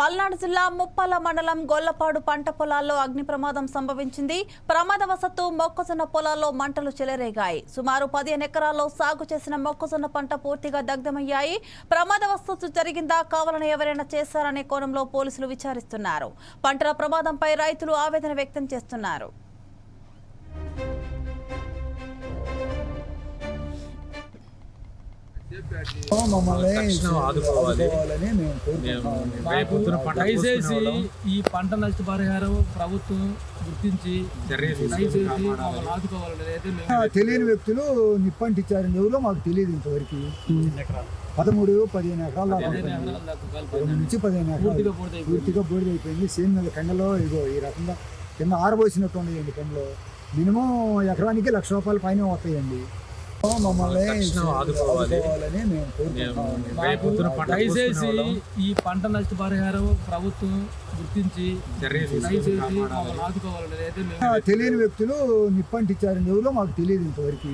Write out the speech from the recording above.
పల్నాడు జిల్లా ముప్పాల మండలం గొల్లపాడు పంట పొలాల్లో అగ్ని ప్రమాదం సంభవించింది. ప్రమాదవశాత్తు మొక్కజొన్న పొలాల్లో మంటలు చెలరేగాయి. సుమారు 15 ఎకరాల్లో సాగు చేసిన మొక్కజొన్న పంట పూర్తిగా దగ్ధమయ్యాయి. ప్రమాదవశాత్తు జరిగిందా, కావాలని ఎవరైనా చేశారనే కోణంలో పోలీసులు విచారిస్తున్నారు. పంటల ప్రమాదంపై రైతులు ఆవేదన వ్యక్తం చేస్తున్నారు. దయచేసి ఈ పంట నష్టపరిహారం ప్రభుత్వం గుర్తించి తెలియని వ్యక్తులు నిప్పంటించారని ఎవరో మాకు తెలియదు. ఇంతవరకు 13-15 ఎకరాల నుంచి 15 ఎకరాలు పూర్తిగా బూడిదైపోయింది. సేమ్ మీద కండలో ఇగో ఈ రకంగా కింద ఆరబోసినట్టు ఉన్నాయండి. కండలో మినిమం ఎకరానికి ₹1,00,000 పైన వస్తాయండి. దయచేసి ఈ పంట నష్టపరిహారం ప్రభుత్వం గుర్తించి తెలియని వ్యక్తులు నిప్పంటించారని ఎవరో మాకు తెలియదు. ఇంతవరకు